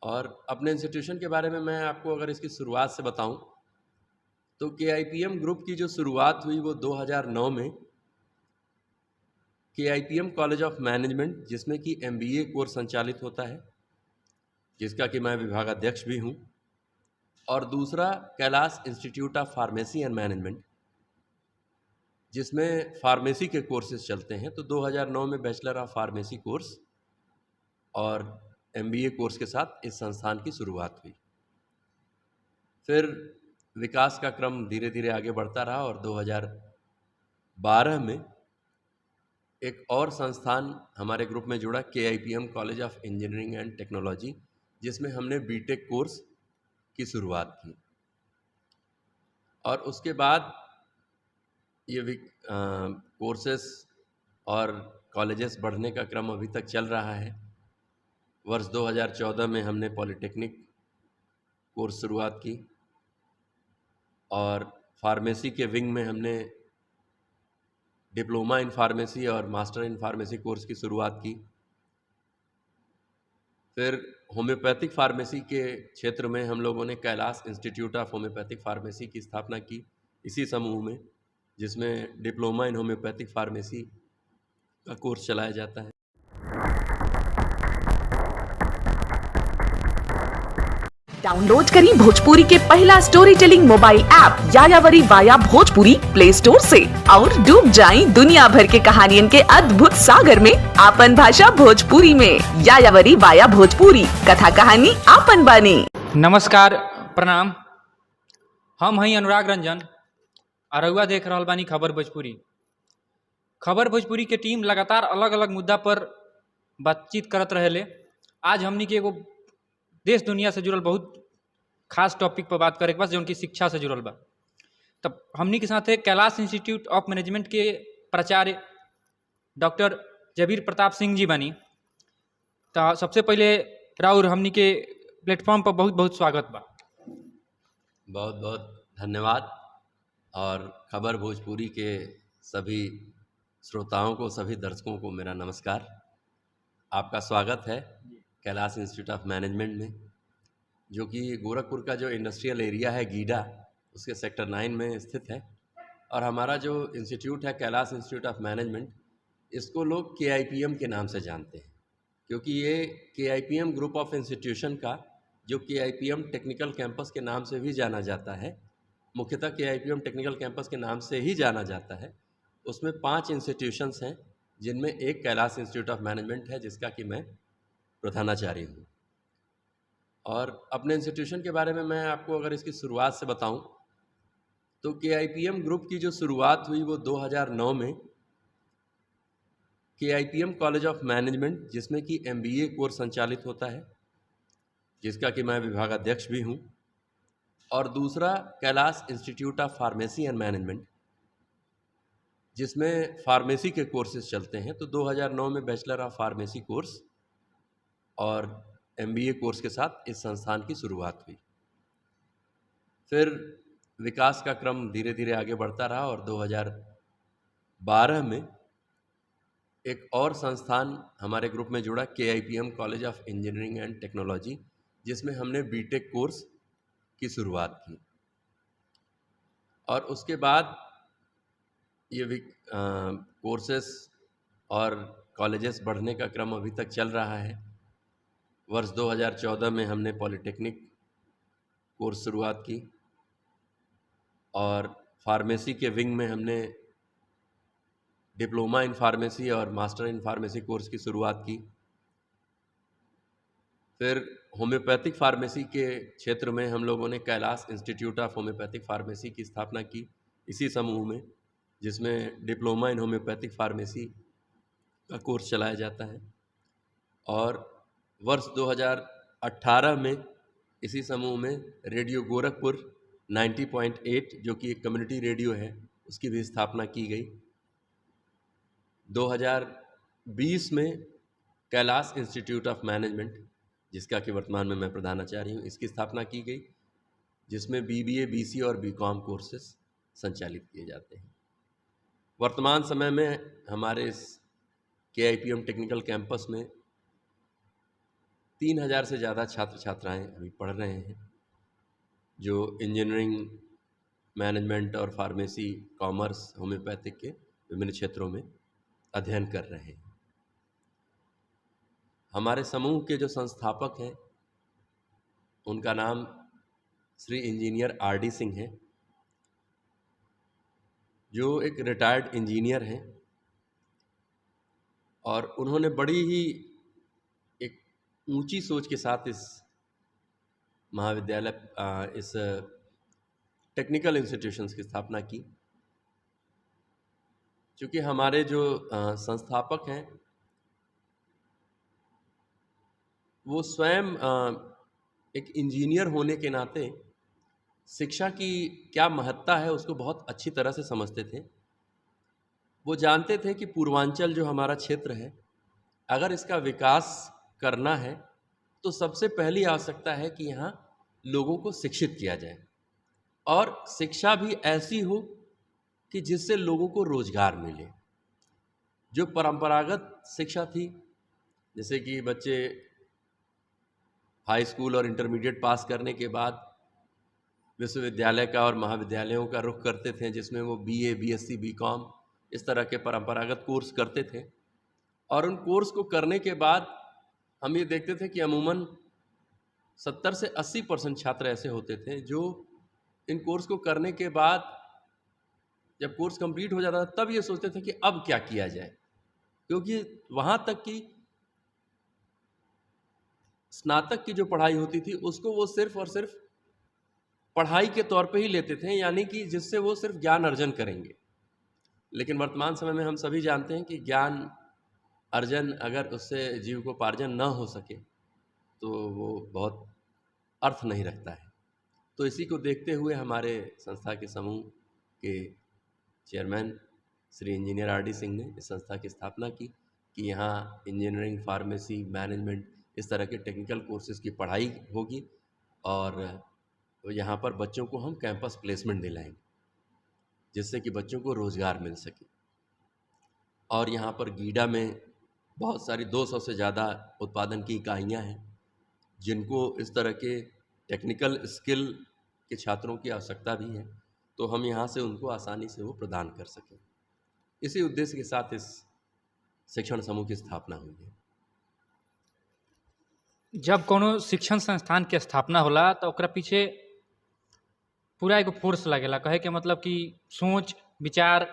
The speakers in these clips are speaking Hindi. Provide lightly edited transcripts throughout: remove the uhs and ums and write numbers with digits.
और अपने इंस्टीट्यूशन के बारे में मैं आपको अगर इसकी शुरुआत से बताऊं तो KIPM ग्रुप की जो शुरुआत हुई वो 2009 में KIPM कॉलेज ऑफ मैनेजमेंट, जिसमें कि MBA कोर्स संचालित होता है, जिसका कि मैं विभागाध्यक्ष भी हूं, और दूसरा Kailash institute of pharmacy and management, जिसमें फार्मेसी के कोर्सेज चलते हैं। तो 2009 में बैचलर ऑफ फार्मेसी कोर्स और MBA कोर्स के साथ इस संस्थान की शुरुआत हुई। फिर विकास का क्रम धीरे धीरे आगे बढ़ता रहा और 2012 में एक और संस्थान हमारे ग्रुप में जुड़ा, KIPM college of engineering and technology, जिसमें हमने BTech कोर्स की शुरुआत की। और उसके बाद ये कोर्सेस और कॉलेजेस बढ़ने का क्रम अभी तक चल रहा है। वर्ष 2014 में हमने पॉलिटेक्निक कोर्स शुरुआत की और फार्मेसी के विंग में हमने डिप्लोमा इन फार्मेसी और मास्टर इन फार्मेसी कोर्स की शुरुआत की। फिर होम्योपैथिक फार्मेसी के क्षेत्र में हम लोगों ने Kailash institute of homeopathic pharmacy की स्थापना की इसी समूह में, जिसमें डिप्लोमा इन होम्योपैथिक फार्मेसी का कोर्स चलाया जाता है। डाउनलोड करें भोजपुरी के पहला story telling mobile app यायावरी via Bhojpuri play store से और डूब जाएं दुनिया भर के कहानियन के अद्भुत सागर में आपन भाषा भोजपुरी में। यायावरी वाया भोजपुरी, कथा कहानी आपन बानी। नमस्कार, प्रणाम। हम हई अनुराग रंजन और रउआ देख रहल बानी खबर भोजपुरी। खबर भोजपुरी के टीम लगातार अलग अलग मुद्दा पर बातचीत करत रहेले। आज हमनी के एगो देश दुनिया से जुड़ल बहुत खास टॉपिक पर बात करे के बस, जो उनकी शिक्षा से जुड़ल बा। तब हमनी के साथ है कैलाश इंस्टीट्यूट ऑफ मैनेजमेंट के प्राचार्य डॉक्टर जबीर प्रताप सिंह जी बानी। तो सबसे पहले राउर हमनी के प्लेटफॉर्म पर बहुत बहुत स्वागत बा। बहुत बहुत धन्यवाद। और खबर भोजपुरी के सभी श्रोताओं को, सभी दर्शकों को मेरा नमस्कार। आपका स्वागत है कैलाश इंस्टीट्यूट ऑफ मैनेजमेंट में, जो कि गोरखपुर का जो इंडस्ट्रियल एरिया है गीडा, उसके सेक्टर 9 में स्थित है। और हमारा जो इंस्टीट्यूट है कैलाश इंस्टीट्यूट ऑफ मैनेजमेंट, इसको लोग KIPM के नाम से जानते हैं, क्योंकि ये KIPM ग्रुप ऑफ इंस्टीट्यूशन का, जो KIPM टेक्निकल कैंपस के नाम से भी जाना जाता है, मुख्यतः KIPM टेक्निकल कैंपस के नाम से ही जाना जाता है, उसमें 5 इंस्टीट्यूशंस हैं, जिनमें एक कैलाश इंस्टीट्यूट ऑफ मैनेजमेंट है, जिसका कि मैं प्रधानाचार्य हूँ। और अपने इंस्टीट्यूशन के बारे में मैं आपको अगर इसकी शुरुआत से बताऊं तो KIPM ग्रुप की जो शुरुआत हुई वो 2009 में KIPM कॉलेज ऑफ मैनेजमेंट, जिसमें कि MBA कोर्स संचालित होता है, जिसका कि मैं विभागाध्यक्ष भी हूँ, और दूसरा Kailash institute of pharmacy and management, जिसमें फार्मेसी के कोर्सेज चलते हैं। तो 2009 में बैचलर ऑफ फार्मेसी कोर्स और MBA कोर्स के साथ इस संस्थान की शुरुआत हुई। फिर विकास का क्रम धीरे धीरे आगे बढ़ता रहा और 2012 में एक और संस्थान हमारे ग्रुप में जुड़ा, KIPM college of engineering and technology, जिसमें हमने BTech कोर्स की शुरुआत की। और उसके बाद ये कोर्सेस और कॉलेजेस बढ़ने का क्रम अभी तक चल रहा है। वर्ष 2014 में हमने पॉलिटेक्निक कोर्स शुरुआत की और फार्मेसी के विंग में हमने डिप्लोमा इन फार्मेसी और मास्टर इन फार्मेसी कोर्स की शुरुआत की। फिर होम्योपैथिक फार्मेसी के क्षेत्र में हम लोगों ने Kailash institute of homeopathic pharmacy की स्थापना की इसी समूह में, जिसमें डिप्लोमा इन होम्योपैथिक फार्मेसी का कोर्स चलाया जाता है। और वर्ष 2018 में इसी समूह में रेडियो गोरखपुर 90.8, जो कि एक कम्युनिटी रेडियो है, उसकी भी स्थापना की गई। 2020 में कैलाश इंस्टीट्यूट ऑफ मैनेजमेंट, जिसका कि वर्तमान में मैं प्रधानाचार्य हूँ, इसकी स्थापना की गई, जिसमें BBA, BC और BCom कोर्सेस संचालित किए जाते हैं। वर्तमान समय में हमारे इस KIPM टेक्निकल कैंपस में 3,000 से ज़्यादा छात्र छात्राएं अभी पढ़ रहे हैं, जो इंजीनियरिंग, मैनेजमेंट और फार्मेसी, कॉमर्स, होम्योपैथिक के विभिन्न क्षेत्रों में अध्ययन कर रहे हैं। हमारे समूह के जो संस्थापक हैं उनका नाम श्री इंजीनियर R.D. सिंह है, जो एक रिटायर्ड इंजीनियर हैं और उन्होंने बड़ी ही एक ऊंची सोच के साथ इस महाविद्यालय, इस टेक्निकल इंस्टीट्यूशंस की स्थापना की। क्योंकि हमारे जो संस्थापक हैं वो स्वयं एक इंजीनियर होने के नाते शिक्षा की क्या महत्ता है उसको बहुत अच्छी तरह से समझते थे। वो जानते थे कि पूर्वांचल जो हमारा क्षेत्र है, अगर इसका विकास करना है तो सबसे पहली आवश्यकता है कि यहाँ लोगों को शिक्षित किया जाए, और शिक्षा भी ऐसी हो कि जिससे लोगों को रोजगार मिले। जो परंपरागत शिक्षा थी, जैसे कि बच्चे हाई स्कूल और इंटरमीडिएट पास करने के बाद विश्वविद्यालय का और महाविद्यालयों का रुख करते थे, जिसमें वो BA, BSc, BCom इस तरह के परंपरागत कोर्स करते थे। और उन कोर्स को करने के बाद हम ये देखते थे कि अमूमन 70 से 80% छात्र ऐसे होते थे जो इन कोर्स को करने के बाद जब कोर्स कंप्लीट हो जाता था तब ये सोचते थे कि अब क्या किया जाए, क्योंकि वहाँ तक कि स्नातक की जो पढ़ाई होती थी उसको वो सिर्फ और सिर्फ पढ़ाई के तौर पे ही लेते थे, यानी कि जिससे वो सिर्फ ज्ञान अर्जन करेंगे। लेकिन वर्तमान समय में हम सभी जानते हैं कि ज्ञान अर्जन अगर उससे जीविकोपार्जन न हो सके तो वो बहुत अर्थ नहीं रखता है। तो इसी को देखते हुए हमारे संस्था के समूह के chairman Shri engineer R.D. Singh ने इस संस्था की स्थापना की कि यहाँ इंजीनियरिंग, फार्मेसी, मैनेजमेंट इस तरह के टेक्निकल कोर्सेज की पढ़ाई होगी और यहाँ पर बच्चों को हम कैंपस प्लेसमेंट दिलाएंगे, जिससे कि बच्चों को रोज़गार मिल सके। और यहाँ पर गीडा में बहुत सारी 200 से ज़्यादा उत्पादन की इकाइयाँ हैं, जिनको इस तरह के टेक्निकल स्किल के छात्रों की आवश्यकता भी है, तो हम यहाँ से उनको आसानी से वो प्रदान कर सकें। इसी उद्देश्य के साथ इस शिक्षण समूह की स्थापना हुई है। जब कोनो शिक्षण संस्थान के स्थापना होला तो ओकरा पीछे पूरा एगो फोर्स लगेला, कहे के मतलब कि सोच विचार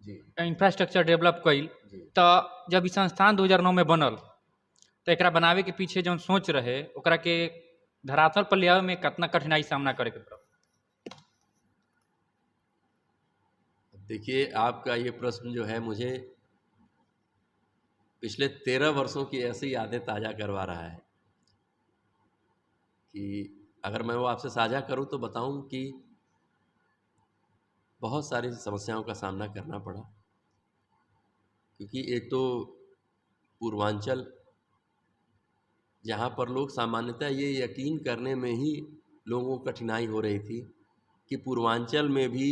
जी इंफ्रास्ट्रक्चर डेवलप कईल। जी तो जब ई संस्थान 2009 में बनल तो एकरा बनावे के पीछे जौन सोच रहे ओकरा के धरातल पर ले आवे में कितना कठिनाई सामना करे के पड़ल। देखिए, आपका ये प्रश्न जो है मुझे पिछले 13 वर्षों की ऐसी यादें ताज़ा करवा रहा है कि अगर मैं वो आपसे साझा करूं तो बताऊं कि बहुत सारी समस्याओं का सामना करना पड़ा। क्योंकि एक तो पूर्वांचल, जहाँ पर लोग सामान्यतः ये यकीन करने में ही लोगों को कठिनाई हो रही थी कि पूर्वांचल में भी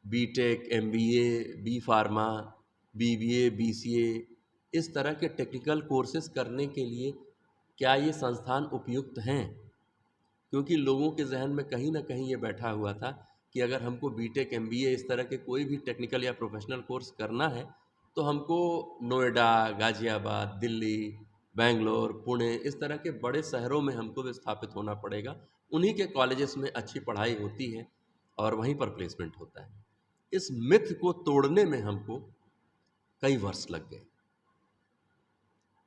B.Tech, MBA, B.Pharma, BBA, BCA इस तरह के टेक्निकल कोर्सेज करने के लिए क्या ये संस्थान उपयुक्त हैं। क्योंकि लोगों के जहन में कहीं ना कहीं ये बैठा हुआ था कि अगर हमको B.Tech, MBA इस तरह के कोई भी टेक्निकल या प्रोफेशनल कोर्स करना है तो हमको नोएडा, गाज़ियाबाद, दिल्ली, बेंगलोर, पुणे इस तरह के बड़े शहरों में हमको विस्थापित होना पड़ेगा। उन्हीं के कॉलेजेस में अच्छी पढ़ाई होती है और वहीं पर प्लेसमेंट होता है। इस मिथ को तोड़ने में हमको कई वर्ष लग गए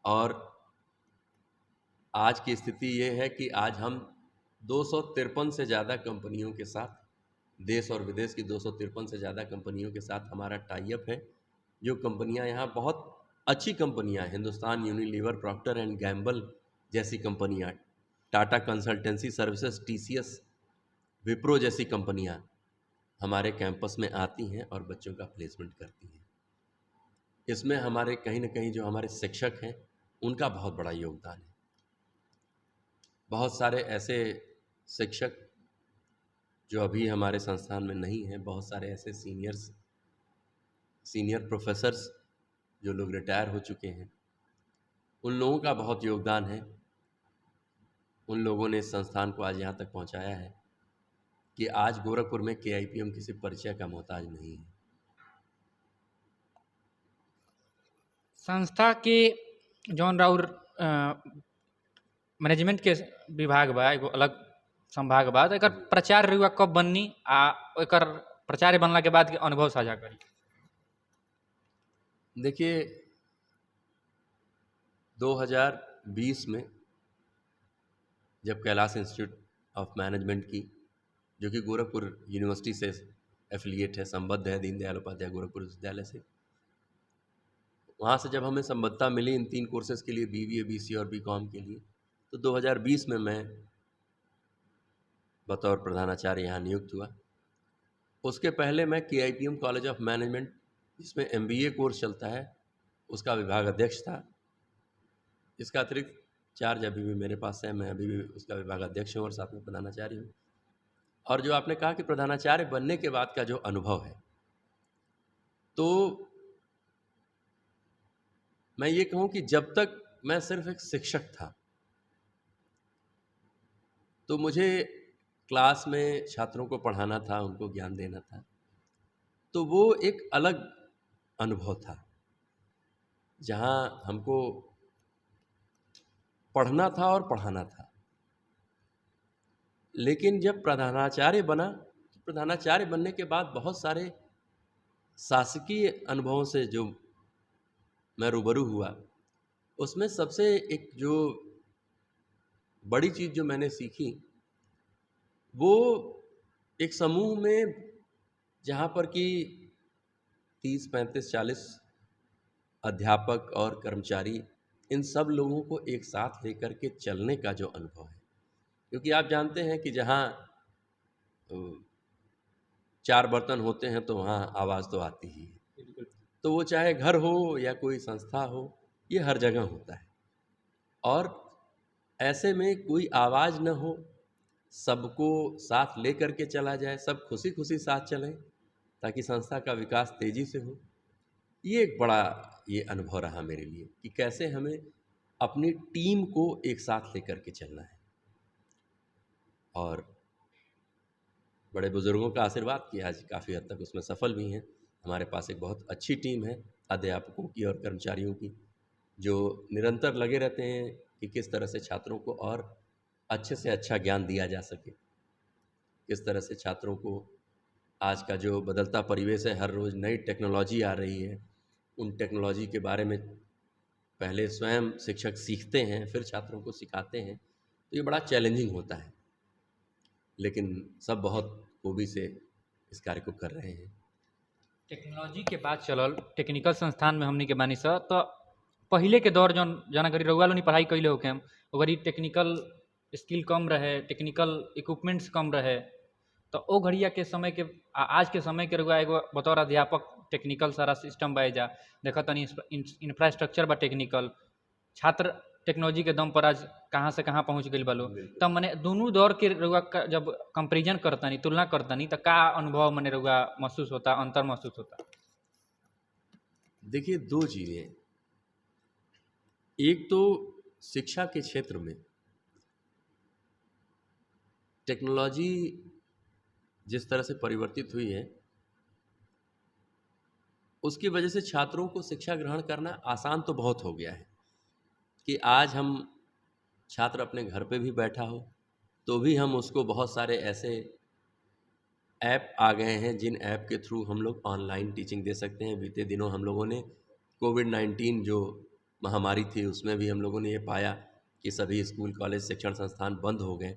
और आज की स्थिति ये है कि आज हम 253 से ज़्यादा कंपनियों के साथ, देश और विदेश की 253 से ज़्यादा कंपनियों के साथ हमारा टाई अप है। जो कंपनियां यहाँ बहुत अच्छी कंपनियां, Hindustan Unilever, Procter and Gamble जैसी कंपनियां, Tata consultancy services, TCS, Wipro जैसी कंपनियां हमारे कैंपस में आती हैं और बच्चों का प्लेसमेंट करती हैं। इसमें हमारे कहीं ना कहीं जो हमारे शिक्षक हैं उनका बहुत बड़ा योगदान है। बहुत सारे ऐसे शिक्षक जो अभी हमारे संस्थान में नहीं हैं, बहुत सारे ऐसे सीनियर प्रोफेसर्स जो लोग रिटायर हो चुके हैं, उन लोगों का बहुत योगदान है। उन लोगों ने इस संस्थान को आज यहाँ तक पहुँचाया है कि आज गोरखपुर में KIPM किसी परिचय का मोहताज नहीं है। संस्था के जौन राउर मैनेजमेंट के विभाग बा, एगो अलग संभाग बा, तो एकर प्रचार रउआ कब बननी आ एकर प्रचार बनला के बाद के अनुभव साझा करी। देखिए 2020 में जब कैलाश इंस्टीट्यूट ऑफ मैनेजमेंट की, जो कि गोरखपुर यूनिवर्सिटी से एफिलिएट है, संबद्ध है दीनदयाल उपाध्याय गोरखपुर विश्वविद्यालय से, वहाँ से जब हमें संबद्धता मिली इन 3 कोर्सेज के लिए, BBA, BCA और BCom के लिए, तो 2020 में मैं बतौर प्रधानाचार्य यहाँ नियुक्त हुआ। उसके पहले मैं KIPM कॉलेज ऑफ मैनेजमेंट, जिसमें MBA कोर्स चलता है, उसका विभाग अध्यक्ष था। इसका अतिरिक्त चार्ज अभी भी मेरे पास है, मैं अभी भी उसका विभाग अध्यक्ष हूँ और साथ में प्रधानाचार्य हूँ। और जो आपने कहा कि प्रधानाचार्य बनने के बाद का जो अनुभव है, तो मैं ये कहूँ कि जब तक मैं सिर्फ एक शिक्षक था, तो मुझे क्लास में छात्रों को पढ़ाना था, उनको ज्ञान देना था, तो वो एक अलग अनुभव था, जहाँ हमको पढ़ना था और पढ़ाना था। लेकिन जब प्रधानाचार्य बना, तो प्रधानाचार्य बनने के बाद बहुत सारे शासकीय अनुभवों से जो मैं रूबरू हुआ, उसमें सबसे एक जो बड़ी चीज़ जो मैंने सीखी, वो एक समूह में जहाँ पर कि 30, 35, 40 अध्यापक और कर्मचारी, इन सब लोगों को एक साथ लेकर के चलने का जो अनुभव है, क्योंकि आप जानते हैं कि जहाँ 4 बर्तन होते हैं तो वहाँ आवाज़ तो आती ही है। तो वो चाहे घर हो या कोई संस्था हो, ये हर जगह होता है। और ऐसे में कोई आवाज़ न हो, सबको साथ ले करके चला जाए, सब खुशी खुशी साथ चलें, ताकि संस्था का विकास तेज़ी से हो। ये एक बड़ा ये अनुभव रहा मेरे लिए कि कैसे हमें अपनी टीम को एक साथ लेकर के चलना है। और बड़े बुजुर्गों का आशीर्वाद कि आज काफ़ी हद तक उसमें सफल भी हैं। हमारे पास एक बहुत अच्छी टीम है अध्यापकों की और कर्मचारियों की, जो निरंतर लगे रहते हैं कि किस तरह से छात्रों को और अच्छे से अच्छा ज्ञान दिया जा सके, किस तरह से छात्रों को आज का जो बदलता परिवेश है, हर रोज़ नई टेक्नोलॉजी आ रही है, उन टेक्नोलॉजी के बारे में पहले स्वयं शिक्षक सीखते हैं, फिर छात्रों को सिखाते हैं। तो ये बड़ा चैलेंजिंग होता है, लेकिन सब बहुत खूबी से इस कार्य को कर रहे हैं। टेक्नोलॉजी के बात चलल, टेक्निकल संस्थान में हमनी के बानी सा, तो पहिले के दौर जौन जना करी रउआ लोनी पढ़ाई कइले होके हम, अगर ई टेक्निकल स्किल कम रहे, टेक्निकल इक्विपमेंट्स कम रहे, तो ओ घड़िया के समय के आज के समय के रउआ एगो बतौर अध्यापक टेक्निकल सारा सिस्टम बा, जा देखा तनी इंफ्रास्ट्रक्चर बा टेक्निकल, छात्र टेक्नोलॉजी के दम पर आज कहाँ से कहाँ पहुँच गई बालो। तब मने दोनों दौर के रउआ जब कंपेरिजन करतनी, तुलना करतनी, तो का अनुभव मने रउआ महसूस होता, अंतर महसूस होता? देखिए 2 चीज़ें, एक तो शिक्षा के क्षेत्र में टेक्नोलॉजी जिस तरह से परिवर्तित हुई है, उसकी वजह से छात्रों को शिक्षा ग्रहण करना आसान तो बहुत हो गया है कि आज हम छात्र अपने घर पे भी बैठा हो तो भी हम उसको बहुत सारे ऐसे ऐप आ गए हैं जिन ऐप के थ्रू हम लोग ऑनलाइन टीचिंग दे सकते हैं। बीते दिनों हम लोगों ने कोविड-19 जो महामारी थी, उसमें भी हम लोगों ने ये पाया कि सभी स्कूल, कॉलेज, शिक्षण संस्थान बंद हो गए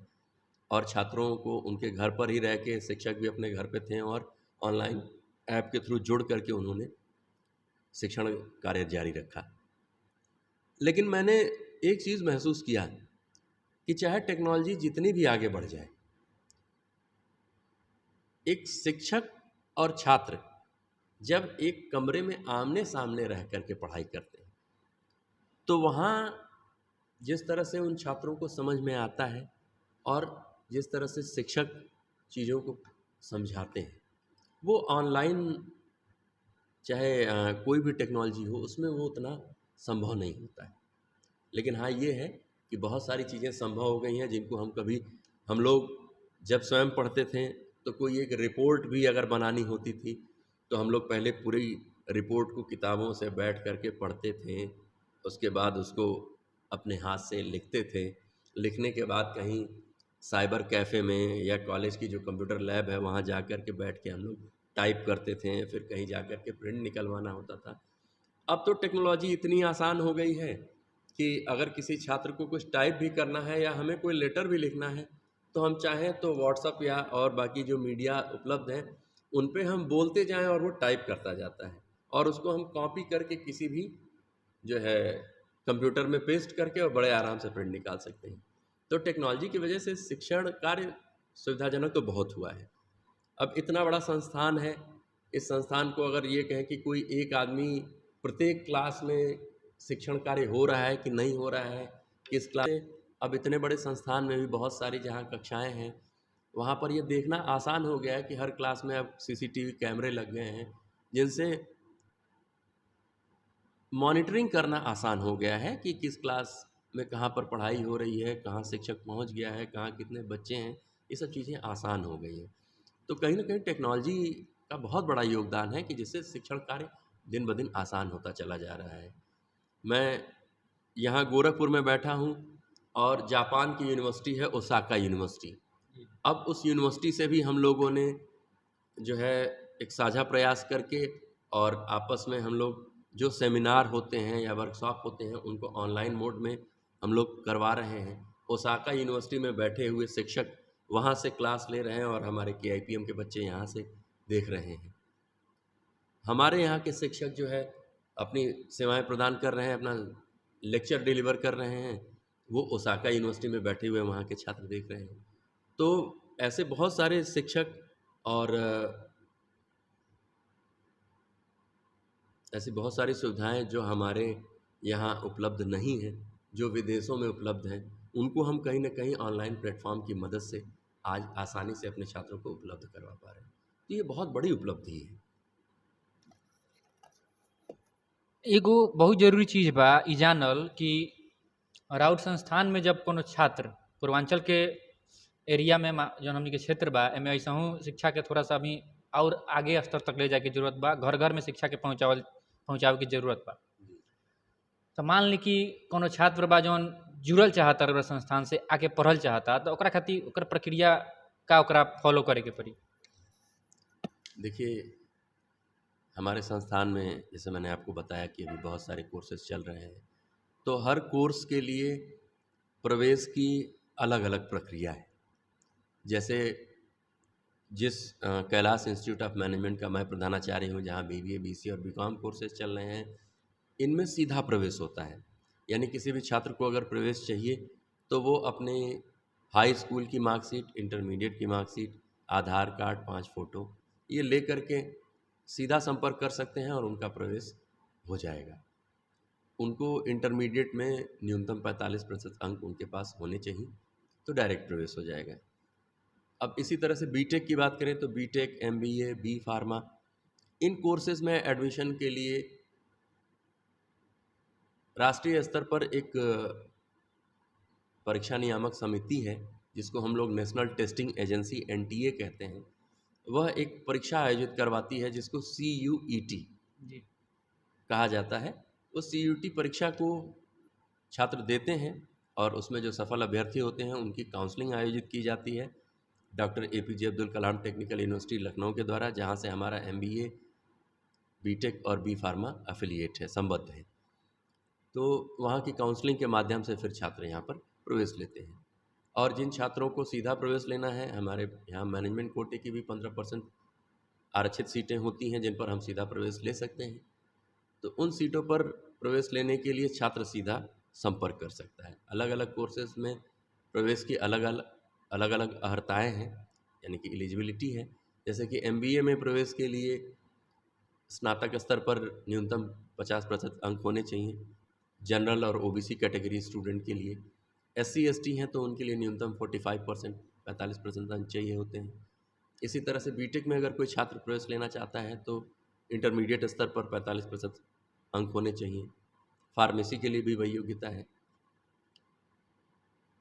और छात्रों को उनके घर पर ही रह के, शिक्षक भी अपने घर पे थे और ऑनलाइन ऐप के थ्रू जुड़ करके उन्होंने शिक्षण कार्य जारी रखा। लेकिन मैंने एक चीज़ महसूस किया कि चाहे टेक्नोलॉजी जितनी भी आगे बढ़ जाए, एक शिक्षक और छात्र जब एक कमरे में आमने सामने रह करके पढ़ाई करते हैं, तो वहाँ जिस तरह से उन छात्रों को समझ में आता है और जिस तरह से शिक्षक चीज़ों को समझाते हैं, वो ऑनलाइन चाहे कोई भी टेक्नोलॉजी हो, उसमें वो उतना संभव नहीं होता है। लेकिन हाँ ये है कि बहुत सारी चीज़ें संभव हो गई हैं जिनको हम लोग जब स्वयं पढ़ते थे तो कोई एक रिपोर्ट भी अगर बनानी होती थी तो हम लोग पहले पूरी रिपोर्ट को किताबों से बैठ करके पढ़ते थे, उसके बाद उसको अपने हाथ से लिखते थे। लिखने के बाद कहीं साइबर कैफ़े में या कॉलेज की जो कंप्यूटर लैब है वहाँ जा कर के बैठ के हम लोग टाइप करते थे, फिर कहीं जा कर के प्रिंट निकलवाना होता था। अब तो टेक्नोलॉजी इतनी आसान हो गई है कि अगर किसी छात्र को कुछ टाइप भी करना है या हमें कोई लेटर भी लिखना है तो हम चाहें तो व्हाट्सअप या और बाकी जो मीडिया उपलब्ध हैं उन पे हम बोलते जाएं और वो टाइप करता जाता है और उसको हम कॉपी करके किसी भी जो है कंप्यूटर में पेस्ट करके और बड़े आराम से प्रिंट निकाल सकते हैं। तो टेक्नोलॉजी की वजह से शिक्षण कार्य सुविधाजनक तो बहुत हुआ है। अब इतना बड़ा संस्थान है, इस संस्थान को अगर ये कहें कि कोई एक आदमी प्रत्येक क्लास में शिक्षण कार्य हो रहा है कि नहीं हो रहा है, किस क्लास में, अब इतने बड़े संस्थान में भी बहुत सारी जहाँ कक्षाएं हैं वहाँ पर ये देखना आसान हो गया है कि हर क्लास में अब सीसीटीवी कैमरे लग गए हैं जिनसे मॉनिटरिंग करना आसान हो गया है कि किस क्लास में कहाँ पर पढ़ाई हो रही है, कहाँ शिक्षक पहुँच गया है, कहाँ कितने बच्चे हैं, ये सब चीज़ें आसान हो गई हैं। तो कहीं ना कहीं टेक्नोलॉजी का बहुत बड़ा योगदान है कि जिससे शिक्षण कार्य दिन ब दिन आसान होता चला जा रहा है। मैं यहाँ गोरखपुर में बैठा हूँ और जापान की यूनिवर्सिटी है ओसाका यूनिवर्सिटी। अब उस यूनिवर्सिटी से भी हम लोगों ने जो है एक साझा प्रयास करके और आपस में हम लोग जो सेमिनार होते हैं या वर्कशॉप होते हैं उनको ऑनलाइन मोड में हम लोग करवा रहे हैं। ओसाका यूनिवर्सिटी में बैठे हुए शिक्षक वहाँ से क्लास ले रहे हैं और हमारे KIPM के बच्चे यहाँ से देख रहे हैं। हमारे यहाँ के शिक्षक जो है अपनी सेवाएं प्रदान कर रहे हैं, अपना लेक्चर डिलीवर कर रहे हैं, वो ओसाका यूनिवर्सिटी में बैठे हुए वहाँ के छात्र देख रहे हैं। तो ऐसे बहुत सारे शिक्षक और ऐसी बहुत सारी सुविधाएं जो हमारे यहाँ उपलब्ध नहीं हैं, जो विदेशों में उपलब्ध हैं, उनको हम कहीं ना कहीं ऑनलाइन प्लेटफॉर्म की मदद से आज आसानी से अपने छात्रों को उपलब्ध करवा पा रहे हैं। तो ये बहुत बड़ी उपलब्धि है। एगो बहुत जरूरी चीज़ बा ई जानल कि राउत संस्थान में जब कोनो छात्र पूर्वांचल के एरिया में जौन हमनी के क्षेत्र बा एमे ऐसहूँ शिक्षा के थोड़ा सा अभी और आगे स्तर तक ले जाए के जरूरत बा, घर घर में शिक्षा के पहुँचावे की जरूरत बा। तो मान ली कि कोनो छात्र बा जौन जुड़ल चाहता रउरा संस्थान से आके पढ़ल चाहता तो ओकरा खातिर ओकर प्रक्रिया का ओकरा फॉलो करे के पड़ी? देखिए, हमारे संस्थान में जैसे मैंने आपको बताया कि अभी बहुत सारे कोर्सेज चल रहे हैं, तो हर कोर्स के लिए प्रवेश की अलग अलग प्रक्रिया है। जैसे जिस कैलाश इंस्टीट्यूट ऑफ मैनेजमेंट का मैं प्रधानाचार्य हूँ, जहाँ BBA BCA और BCom कोर्सेज चल रहे हैं, इनमें सीधा प्रवेश होता है। यानी किसी भी छात्र को अगर प्रवेश चाहिए तो वो अपने हाई स्कूल की मार्कशीट, इंटरमीडिएट की मार्कशीट, आधार कार्ड, 5 फ़ोटो ये ले करके सीधा संपर्क कर सकते हैं और उनका प्रवेश हो जाएगा। उनको इंटरमीडिएट में न्यूनतम 45% अंक उनके पास होने चाहिए तो डायरेक्ट प्रवेश हो जाएगा। अब इसी तरह से बीटेक की बात करें तो बीटेक, MBA, B फार्मा, इन कोर्सेज में एडमिशन के लिए राष्ट्रीय स्तर पर एक परीक्षा नियामक समिति है जिसको हम लोग नेशनल टेस्टिंग एजेंसी NTA कहते हैं। वह एक परीक्षा आयोजित करवाती है जिसको CUET कहा जाता है। उस CUET परीक्षा को छात्र देते हैं और उसमें जो सफल अभ्यर्थी होते हैं उनकी काउंसलिंग आयोजित की जाती है doctor APJ Abdul Kalam technical university Lucknow के द्वारा, जहाँ से हमारा MBA, बीटेक और B फार्मा एफिलिएट है, संबद्ध है। तो वहाँ की काउंसलिंग के माध्यम से फिर छात्र यहाँ पर प्रवेश लेते हैं। और जिन छात्रों को सीधा प्रवेश लेना है, हमारे यहाँ मैनेजमेंट कोटे की भी 15% आरक्षित सीटें होती हैं जिन पर हम सीधा प्रवेश ले सकते हैं। तो उन सीटों पर प्रवेश लेने के लिए छात्र सीधा संपर्क कर सकता है। अलग अलग कोर्सेज में प्रवेश की अलग अलग अर्हताएँ हैं, यानी कि एलिजिबिलिटी है। जैसे कि MBA में प्रवेश के लिए स्नातक स्तर पर न्यूनतम 50% अंक होने चाहिए। जनरल और OBC कैटेगरी स्टूडेंट के लिए, SC ST हैं तो उनके लिए न्यूनतम 45% अंक चाहिए होते हैं। इसी तरह से बीटेक में अगर कोई छात्र प्रवेश लेना चाहता है तो इंटरमीडिएट स्तर पर 45% अंक होने चाहिए। फार्मेसी के लिए भी वही योग्यता है।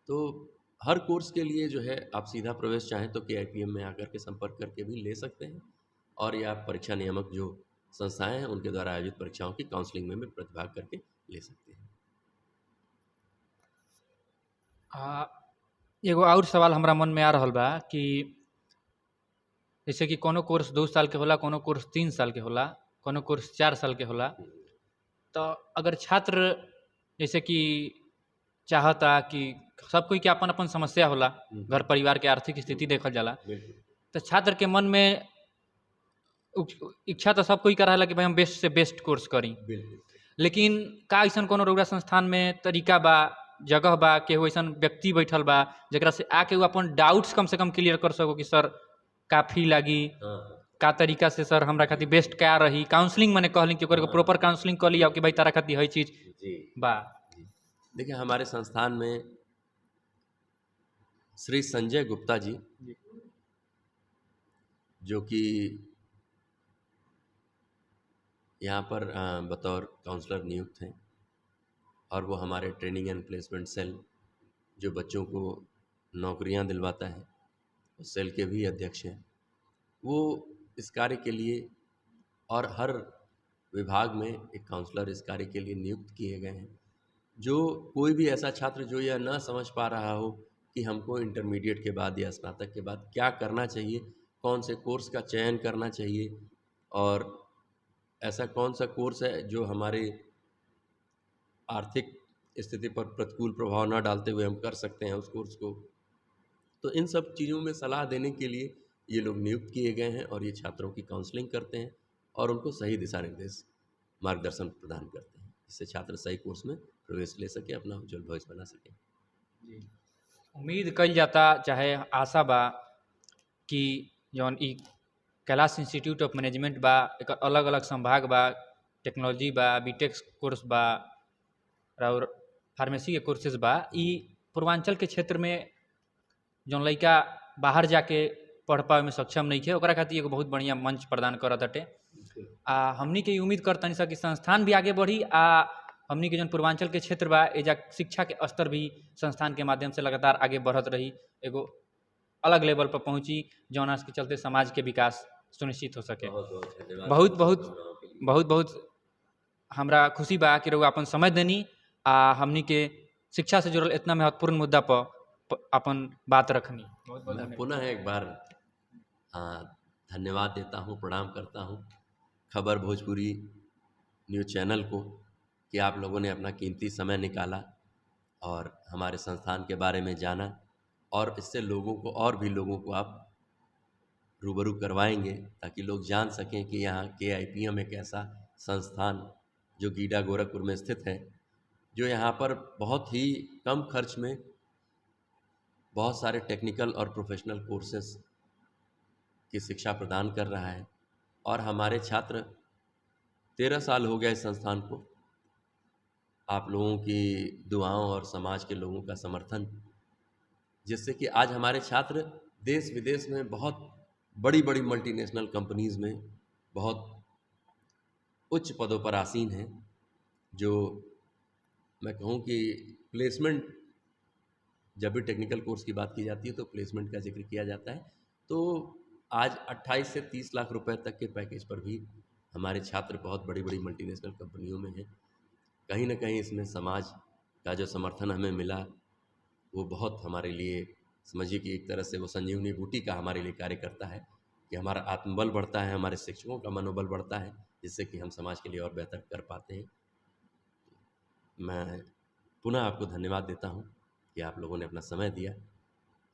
तो हर कोर्स के लिए जो है आप सीधा प्रवेश चाहें तो KIPM में आकर के संपर्क करके भी ले सकते हैं, और या परीक्षा नियामक जो संस्थाएं हैं उनके द्वारा आयोजित परीक्षाओं की काउंसलिंग में भी प्रतिभाग करके ले सकते हैं। एगो और सवाल हमरा मन में आ रहल बा कि जैसे कि कोनो कोर्स 2 साल के होला, कोनो कोर्स 3 साल के होला, कोनो कोर्स 4 साल के होला। तो अगर छात्र जैसे कि चाहता कि सब कोई के अपन अपन समस्या होला, घर परिवार के आर्थिक स्थिति देखल जाला, बिल्कुल तो छात्र के मन में इच्छा तो सब कोई कर रहा कि भाई हम बेस्ट से बेस्ट कोर्स करी, बिल्कुल। लेकिन का ऐसन कोनो रउरा संस्थान में तरीका बा, जगह बा, केहू ऐसन व्यक्ति बैठल बा जरा से आके वो अपन डाउट्स कम से कम क्लियर कर सको कि सर का फी लागी, हाँ का तरीका से सर हमरा खातिर बेस्ट क्या रही, काउंसलिंग मैंने कहली कि ओकर प्रॉपर काउंसलिंग कर लिया कि भाई तारा खातिर हर चीज जी बा। देखिए, हमारे संस्थान में श्री संजय गुप्ता जी, जो कि यहाँ पर बतौर काउंसलर नियुक्त हैं, और वो हमारे ट्रेनिंग एंड प्लेसमेंट सेल जो बच्चों को नौकरियाँ दिलवाता है उस सेल के भी अध्यक्ष हैं। वो इस कार्य के लिए और हर विभाग में एक काउंसलर इस कार्य के लिए नियुक्त किए गए हैं। जो कोई भी ऐसा छात्र जो यह न समझ पा रहा हो कि हमको इंटरमीडिएट के बाद या स्नातक के बाद क्या करना चाहिए, कौन से कोर्स का चयन करना चाहिए, और ऐसा कौन सा कोर्स है जो हमारे आर्थिक स्थिति पर प्रतिकूल प्रभाव न डालते हुए हम कर सकते हैं उस कोर्स को, तो इन सब चीज़ों में सलाह देने के लिए ये लोग नियुक्त किए गए हैं, और ये छात्रों की काउंसलिंग करते हैं और उनको सही दिशा निर्देश मार्गदर्शन प्रदान करते हैं, जिससे छात्र सही कोर्स में प्रवेश ले सके, अपना उज्जवल भविष्य बना सके। जी, उम्मीद कल जाता चाहे आशा बा कि जौन ई कैलाश इंस्टीट्यूट ऑफ मैनेजमेंट बा, एक अलग अलग संभाग बा, टेक्नोलॉजी बा, बीटेक कोर्स बा और फार्मेसी के कोर्सेज बा, ई पूर्वांचल के क्षेत्र में जौन लड़का बाहर जाके पढ़ पावे में सक्षम नहीं है ओकरा खातिर एगो बहुत बढ़िया मंच प्रदान करत हटे। हमनी के उम्मीद करतनी सा कि संस्थान भी आगे बढ़ी, हमनी के जौन पूर्वांचल के क्षेत्र बा एजा शिक्षा के स्तर भी संस्थान के माध्यम से लगातार आगे बढ़त रही, एगो अलग लेवल पर पहुँची, जौन के चलते समाज के विकास सुनिश्चित हो सके। बहुत बहुत बहुत बहुत हमरा खुशी बा कि रउआ अपन समय देनी हमनी के शिक्षा से जुड़ल इतना महत्वपूर्ण मुद्दा पर अपन बात रखनी। बहुत बहुत मैं पुनः एक बार धन्यवाद देता हूँ, प्रणाम करता हूँ खबर भोजपुरी न्यूज़ चैनल को कि आप लोगों ने अपना कीमती समय निकाला और हमारे संस्थान के बारे में जाना, और इससे लोगों को और भी लोगों को आप रूबरू करवाएंगे ताकि लोग जान सकें कि यहाँ KIPM एक ऐसा संस्थान जो गीडा गोरखपुर में स्थित है, जो यहाँ पर बहुत ही कम खर्च में बहुत सारे टेक्निकल और प्रोफेशनल कोर्सेस की शिक्षा प्रदान कर रहा है। और हमारे छात्र 13 साल हो गया इस संस्थान को, आप लोगों की दुआओं और समाज के लोगों का समर्थन, जिससे कि आज हमारे छात्र देश विदेश में बहुत बड़ी बड़ी मल्टीनेशनल कंपनीज़ में बहुत उच्च पदों पर आसीन हैं। जो मैं कहूँ कि प्लेसमेंट, जब भी टेक्निकल कोर्स की बात की जाती है तो प्लेसमेंट का जिक्र किया जाता है, तो आज 28 से 30 लाख रुपए तक के पैकेज पर भी हमारे छात्र बहुत बड़ी बड़ी मल्टीनेशनल कंपनियों में हैं। कहीं ना कहीं इसमें समाज का जो समर्थन हमें मिला वो बहुत हमारे लिए, समझिए कि एक तरह से वो संजीवनी बूटी का हमारे लिए कार्य करता है कि हमारा आत्मबल बढ़ता है, हमारे शिक्षकों का मनोबल बढ़ता है, जिससे कि हम समाज के लिए और बेहतर कर पाते हैं। मैं पुनः आपको धन्यवाद देता हूँ कि आप लोगों ने अपना समय दिया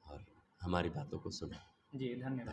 और हमारी बातों को सुना। जी, धन्यवाद।